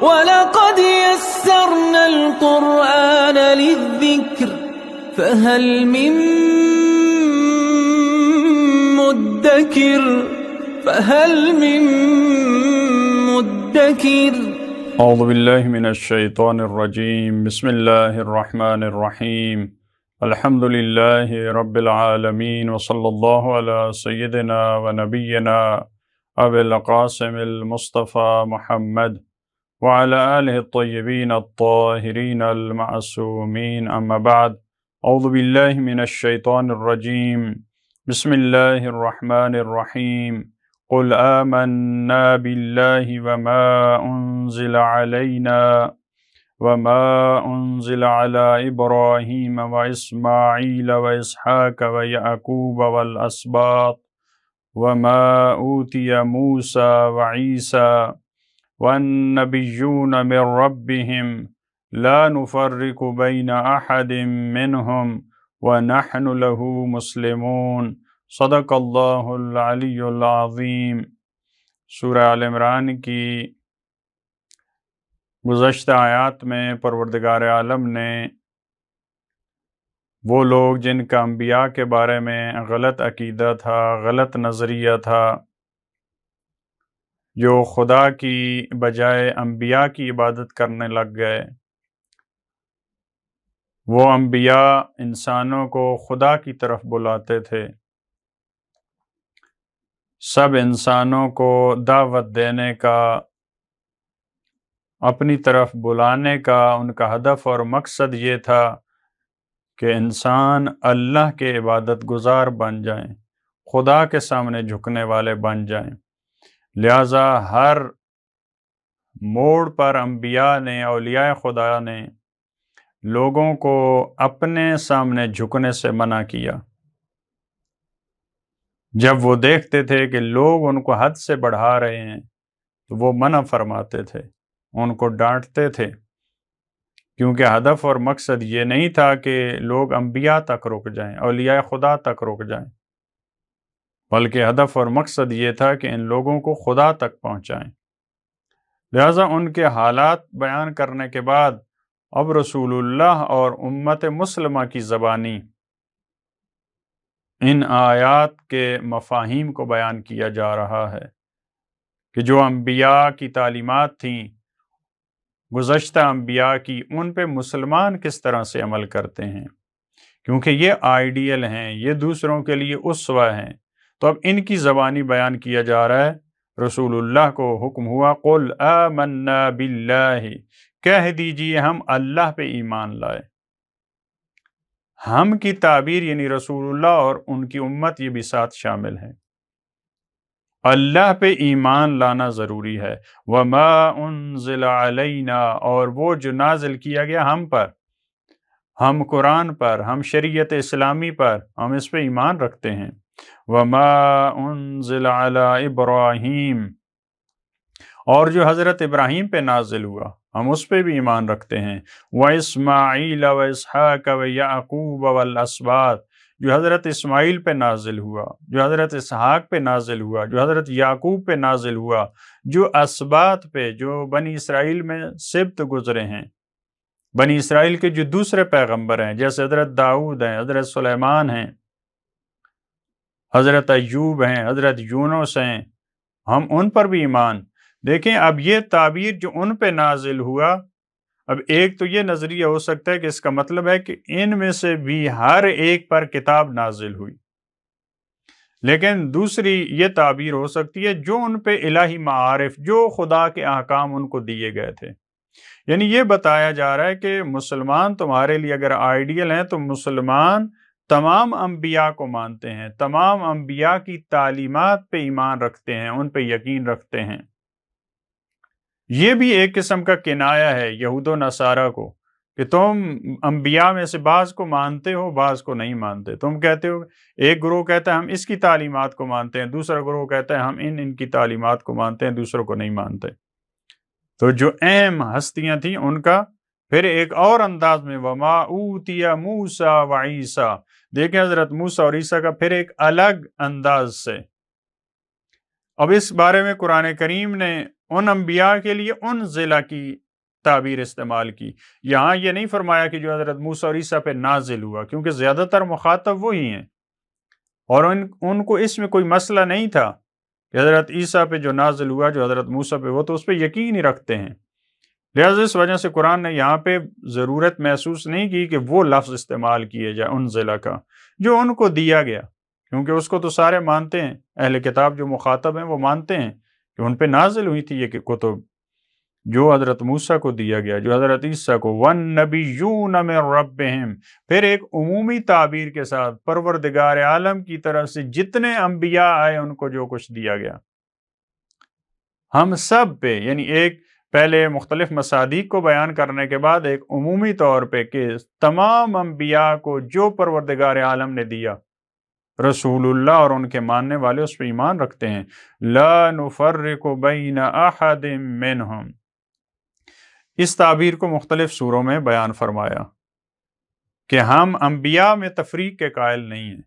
وَلَقَدْ يَسَّرْنَا الْقُرْآنَ لِلذِّكْرِ فَهَلْ مِن مُّدَّكِرٍ اعوذ باللہ من الشیطان الرجیم بسم اللہ الرحمن الرحیم الحمد للہ رب العالمین وصلی اللہ علی سیدنا و نبینا ابی القاسم المصطفى محمد وعلى آلہ الطیبین الطاہرین المعصومین اما بعد اعوذ باللہ من الشیطان الرجیم بسم اللہ الرحمن الرحیم قل آمنا بالله وما أنزل علينا وما أنزل على إبراهيم وإسماعيل وإسحاق ويعقوب والأسباط وما أوتي موسى وعيسى والنبيون من ربهم لا نفرق بين أحد منهم ونحن له مسلمون صدق اللہ العلی العظیم۔ سورہ آل عمران کی گزشتہ آیات میں پروردگار عالم نے وہ لوگ جن کا انبیاء کے بارے میں غلط عقیدہ تھا، غلط نظریہ تھا، جو خدا کی بجائے انبیاء کی عبادت کرنے لگ گئے، وہ انبیاء انسانوں کو خدا کی طرف بلاتے تھے، سب انسانوں کو دعوت دینے کا، اپنی طرف بلانے کا ان کا ہدف اور مقصد یہ تھا کہ انسان اللہ کے عبادت گزار بن جائیں، خدا کے سامنے جھکنے والے بن جائیں۔ لہٰذا ہر موڑ پر انبیاء نے، اولیاء خدا نے لوگوں کو اپنے سامنے جھکنے سے منع کیا۔ جب وہ دیکھتے تھے کہ لوگ ان کو حد سے بڑھا رہے ہیں تو وہ منع فرماتے تھے، ان کو ڈانٹتے تھے، کیونکہ ہدف اور مقصد یہ نہیں تھا کہ لوگ انبیاء تک رک جائیں، اولیاء خدا تک رک جائیں، بلکہ ہدف اور مقصد یہ تھا کہ ان لوگوں کو خدا تک پہنچائیں۔ لہٰذا ان کے حالات بیان کرنے کے بعد اب رسول اللہ اور امت مسلمہ کی زبانی ان آیات کے مفاہیم کو بیان کیا جا رہا ہے کہ جو انبیاء کی تعلیمات تھیں، گزشتہ انبیاء کی، ان پہ مسلمان کس طرح سے عمل کرتے ہیں، کیونکہ یہ آئیڈیل ہیں، یہ دوسروں کے لیے اسوہ ہیں۔ تو اب ان کی زبانی بیان کیا جا رہا ہے۔ رسول اللہ کو حکم ہوا قل آمنا باللہ، کہہ دیجئے ہم اللہ پہ ایمان لائے۔ ہم کی تعبیر یعنی رسول اللہ اور ان کی امت یہ بھی ساتھ شامل ہے۔ اللہ پہ ایمان لانا ضروری ہے۔ وما انزل علینا، اور وہ جو نازل کیا گیا ہم پر، ہم قرآن پر، ہم شریعت اسلامی پر، ہم اس پہ ایمان رکھتے ہیں۔ وما انزل علی ابراہیم، اور جو حضرت ابراہیم پہ نازل ہوا ہم اس پہ بھی ایمان رکھتے ہیں۔ وَإِسْمَاعِيلَ وَإِسْحَاقَ وَيَعْقُوبَ وَالْأَسْبَاطِ، جو حضرت اسماعیل پہ نازل ہوا، جو حضرت اسحاق پہ نازل ہوا، جو حضرت یعقوب پہ نازل ہوا، جو اسباط پہ، جو بنی اسرائیل میں سبط گزرے ہیں، بنی اسرائیل کے جو دوسرے پیغمبر ہیں، جیسے حضرت داؤد ہیں، حضرت سلیمان ہیں، حضرت ایوب ہیں، حضرت یونس ہیں، ہم ان پر بھی ایمان۔ دیکھیں اب یہ تعبیر جو ان پہ نازل ہوا، اب ایک تو یہ نظریہ ہو سکتا ہے کہ اس کا مطلب ہے کہ ان میں سے بھی ہر ایک پر کتاب نازل ہوئی، لیکن دوسری یہ تعبیر ہو سکتی ہے جو ان پہ الہی معارف، جو خدا کے احکام ان کو دیے گئے تھے۔ یعنی یہ بتایا جا رہا ہے کہ مسلمان تمہارے لیے اگر آئیڈیل ہیں تو مسلمان تمام انبیاء کو مانتے ہیں، تمام انبیاء کی تعلیمات پہ ایمان رکھتے ہیں، ان پہ یقین رکھتے ہیں۔ یہ بھی ایک قسم کا کنایا ہے یہود و نصارہ کو کہ تم انبیاء میں سے بعض کو مانتے ہو، بعض کو نہیں مانتے۔ تم کہتے ہو، ایک گروہ کہتا ہے ہم اس کی تعلیمات کو مانتے ہیں، دوسرا گروہ کہتا ہے ہم ان کی تعلیمات کو مانتے ہیں، دوسروں کو نہیں مانتے۔ تو جو اہم ہستیاں تھیں ان کا پھر ایک اور انداز میں وما اوتی موسیٰ وعیسیٰ، دیکھیں حضرت موسیٰ اور عیسیٰ کا پھر ایک الگ انداز سے۔ اب اس بارے میں قرآن کریم نے ان انبیاء کے لیے ان ضلع کی تعبیر استعمال کی. یہاں یہ نہیں فرمایا کہ جو حضرت موسیٰ اور عیسیٰ پہ نازل ہوا، کیونکہ زیادہ تر مخاطب وہی ہیں اور ان کو اس میں کوئی مسئلہ نہیں تھا کہ حضرت عیسیٰ پہ جو نازل ہوا جو حضرت موسیٰ پہ، وہ تو اس پہ یقین ہی رکھتے ہیں. لہٰذا اس وجہ سے قرآن نے یہاں پہ ضرورت محسوس نہیں کی کہ وہ لفظ استعمال کیے جائے ان ضلع کا جو ان کو دیا گیا، کیونکہ اس کو تو سارے مانتے ہیں، اہل کتاب جو مخاطب ہیں وہ مانتے ہیں کہ ان پہ نازل ہوئی تھی یہ کتب جو حضرت موسیٰ کو دیا گیا، جو حضرت عیسیٰ کو. وَالنَّبِيُّونَ مِن رَبِّهِمْ، پھر ایک عمومی تعبیر کے ساتھ پروردگار عالم کی طرف سے جتنے انبیاء آئے ان کو جو کچھ دیا گیا ہم سب پہ، یعنی ایک پہلے مختلف مصادیق کو بیان کرنے کے بعد ایک عمومی طور پہ کہ تمام انبیاء کو جو پروردگار عالم نے دیا، رسول اللہ اور ان کے ماننے والے اس پہ ایمان رکھتے ہیں. لا نفرق بین احد منہم، اس تعبیر کو مختلف سوروں میں بیان فرمایا کہ ہم انبیاء میں تفریق کے قائل نہیں ہیں.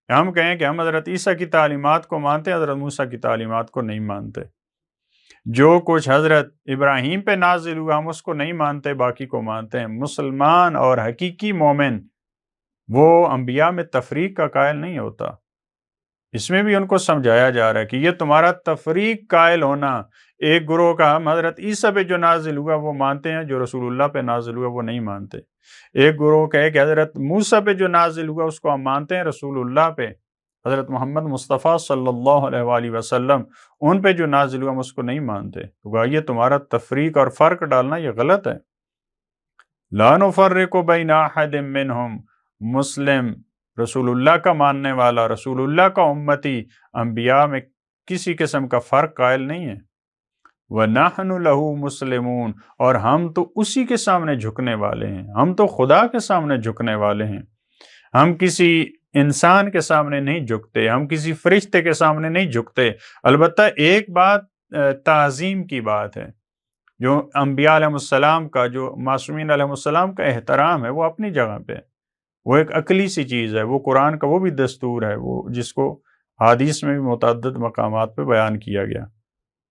ہم کہیں کہ ہم حضرت عیسیٰ کی تعلیمات کو مانتے ہیں، حضرت موسیٰ کی تعلیمات کو نہیں مانتے. جو کچھ حضرت ابراہیم پہ نازل ہوا ہم اس کو نہیں مانتے، باقی کو مانتے ہیں. مسلمان اور حقیقی مومن وہ انبیاء میں تفریق کا قائل نہیں ہوتا. اس میں بھی ان کو سمجھایا جا رہا ہے کہ یہ تمہارا تفریق قائل ہونا، ایک گروہ کا ہم حضرت عیسیٰ پہ جو نازل ہوا وہ مانتے ہیں، جو رسول اللہ پہ نازل ہوا وہ نہیں مانتے. ایک گروہ کہے کہ حضرت موسیٰ پہ جو نازل ہوا اس کو ہم مانتے ہیں، رسول اللہ پہ، حضرت محمد مصطفیٰ صلی اللہ علیہ وآلہ وسلم ان پہ جو نازل ہوا ہم اس کو نہیں مانتے. تو یہ تمہارا تفریق اور فرق ڈالنا یہ غلط ہے. لا نفرق بین احد منہم، مسلم رسول اللہ کا ماننے والا، رسول اللہ کا امتی، انبیاء میں کسی قسم کا فرق قائل نہیں ہے. وَنَحْنُ لَهُ مُسْلِمُونَ، اور ہم تو اسی کے سامنے جھکنے والے ہیں، ہم تو خدا کے سامنے جھکنے والے ہیں. ہم کسی انسان کے سامنے نہیں جھکتے، ہم کسی فرشتے کے سامنے نہیں جھکتے. البتہ ایک بات تعظیم کی بات ہے، جو انبیاء علیہ السلام کا، جو معصومین علیہ السلام کا احترام ہے وہ اپنی جگہ پہ، وہ ایک عقلی سی چیز ہے، وہ قرآن کا وہ بھی دستور ہے، وہ جس کو حدیث میں بھی متعدد مقامات پہ بیان کیا گیا.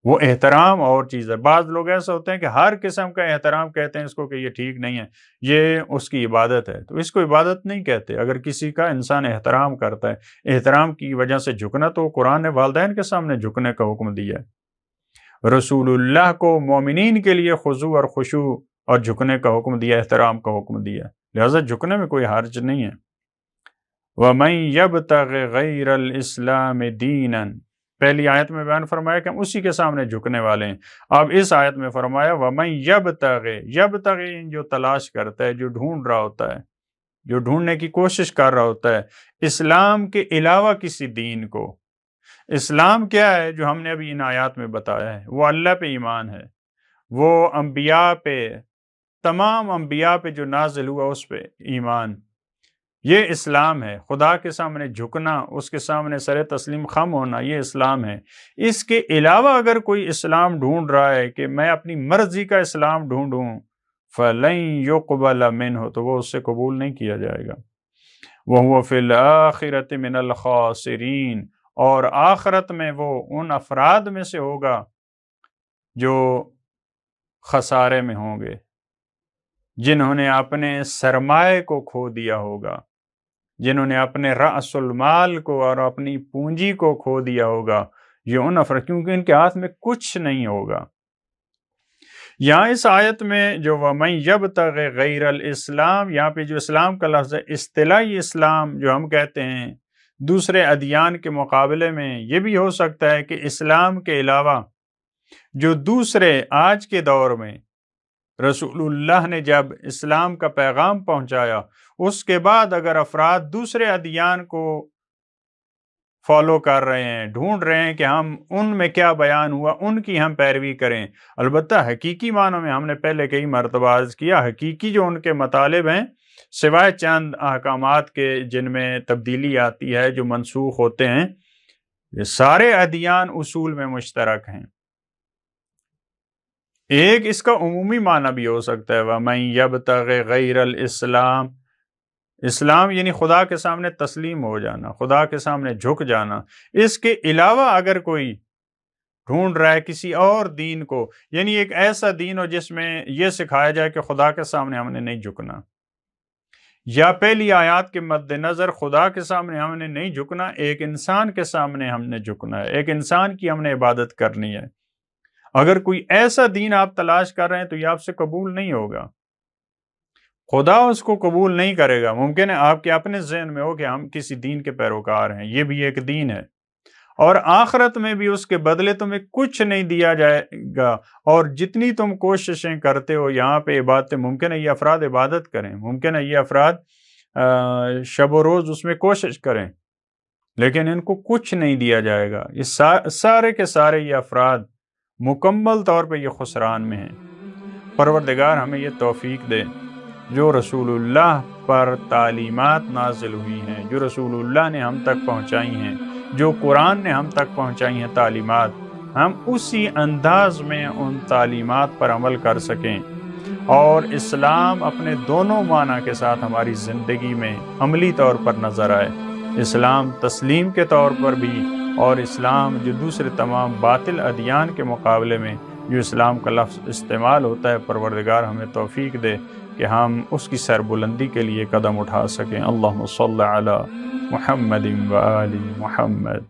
وہ احترام اور چیز ہے. بعض لوگ ایسا ہوتے ہیں کہ ہر قسم کا احترام کہتے ہیں اس کو کہ یہ ٹھیک نہیں ہے، یہ اس کی عبادت ہے. تو اس کو عبادت نہیں کہتے. اگر کسی کا انسان احترام کرتا ہے، احترام کی وجہ سے جھکنا، تو قرآن نے والدین کے سامنے جھکنے کا حکم دیا ہے. رسول اللہ کو مومنین کے لیے خضوع اور خشوع اور جھکنے کا حکم دیا، احترام کا حکم دیا. لہذا جھکنے میں کوئی حرج نہیں ہے. وَمَن يَبْتَغِ غَيْرَ الْإِسْلَامِ دِينًا، پہلی آیت میں بیان فرمایا کہ ہم اسی کے سامنے جھکنے والے ہیں. اب اس آیت میں فرمایا وَمَن يَبْتَغِ، يَبْتَغِ جو تلاش کرتا ہے، جو ڈھونڈ رہا ہوتا ہے، جو ڈھونڈنے کی کوشش کر رہا ہوتا ہے اسلام کے علاوہ کسی دین کو. اسلام کیا ہے جو ہم نے ابھی ان آیات میں بتایا ہے؟ وہ اللہ پہ ایمان ہے، وہ انبیاء پہ، تمام انبیاء پہ جو نازل ہوا اس پہ ایمان. یہ اسلام ہے. خدا کے سامنے جھکنا، اس کے سامنے سر تسلیم خم ہونا، یہ اسلام ہے. اس کے علاوہ اگر کوئی اسلام ڈھونڈ رہا ہے کہ میں اپنی مرضی کا اسلام ڈھونڈوں، فَلَن يُقْبَلَ مِنْهُ، تو وہ اس سے قبول نہیں کیا جائے گا. وَهُوَ فِي الْآخِرَةِ مِنَ الْخَاسِرِينَ، اور آخرت میں وہ ان افراد میں سے ہوگا جو خسارے میں ہوں گے، جنہوں نے اپنے سرمائے کو کھو دیا ہوگا، جنہوں نے اپنے رأس المال کو اور اپنی پونجی کو کھو دیا ہوگا. یہ ان افراد، کیونکہ ان کے ہاتھ میں کچھ نہیں ہوگا. یہاں اس آیت میں جو وَمَن يَبْتَغِ غَيْرَ الْإِسْلَامِ، یہاں پہ جو اسلام کا لفظ ہے، اصطلاحی اسلام جو ہم کہتے ہیں دوسرے ادیان کے مقابلے میں، یہ بھی ہو سکتا ہے کہ اسلام کے علاوہ جو دوسرے آج کے دور میں رسول اللہ نے جب اسلام کا پیغام پہنچایا، اس کے بعد اگر افراد دوسرے ادیان کو فالو کر رہے ہیں، ڈھونڈ رہے ہیں کہ ہم ان میں کیا بیان ہوا ان کی ہم پیروی کریں. البتہ حقیقی معنوں میں ہم نے پہلے کئی مرتبہ عرض کیا، حقیقی جو ان کے مطالب ہیں، سوائے چند احکامات کے جن میں تبدیلی آتی ہے، جو منسوخ ہوتے ہیں، یہ سارے ادیان اصول میں مشترک ہیں. ایک اس کا عمومی معنی بھی ہو سکتا ہے وَمَن يَبْتَغِ غَيْرَ الْإِسْلَامِ، اسلام یعنی خدا کے سامنے تسلیم ہو جانا، خدا کے سامنے جھک جانا. اس کے علاوہ اگر کوئی ڈھونڈ رہا ہے کسی اور دین کو، یعنی ایک ایسا دین ہو جس میں یہ سکھایا جائے کہ خدا کے سامنے ہم نے نہیں جھکنا، یا پہلی آیات کے مد نظر خدا کے سامنے ہم نے نہیں جھکنا، ایک انسان کے سامنے ہم نے جھکنا ہے، ایک انسان کی ہم نے عبادت کرنی ہے۔ اگر کوئی ایسا دین آپ تلاش کر رہے ہیں تو یہ آپ سے قبول نہیں ہوگا، خدا اس کو قبول نہیں کرے گا۔ ممکن ہے آپ کے اپنے ذہن میں ہو کہ ہم کسی دین کے پیروکار ہیں، یہ بھی ایک دین ہے، اور آخرت میں بھی اس کے بدلے تمہیں کچھ نہیں دیا جائے گا، اور جتنی تم کوششیں کرتے ہو یہاں پہ عبادتیں، ممکن ہے یہ افراد عبادت کریں، ممکن ہے یہ افراد شب و روز اس میں کوشش کریں، لیکن ان کو کچھ نہیں دیا جائے گا۔ یہ سارے کے سارے یہ افراد مکمل طور پہ یہ خسران میں ہیں۔ پروردگار ہمیں یہ توفیق دے، جو رسول اللہ پر تعلیمات نازل ہوئی ہیں، جو رسول اللہ نے ہم تک پہنچائی ہیں، جو قرآن نے ہم تک پہنچائی ہیں تعلیمات، ہم اسی انداز میں ان تعلیمات پر عمل کر سکیں، اور اسلام اپنے دونوں معنی کے ساتھ ہماری زندگی میں عملی طور پر نظر آئے، اسلام تسلیم کے طور پر بھی، اور اسلام جو دوسرے تمام باطل ادیان کے مقابلے میں جو اسلام کا لفظ استعمال ہوتا ہے۔ پروردگار ہمیں توفیق دے کہ ہم اس کی سربلندی کے لیے قدم اٹھا سکیں۔ اللہم صلی علی محمد و آل محمد۔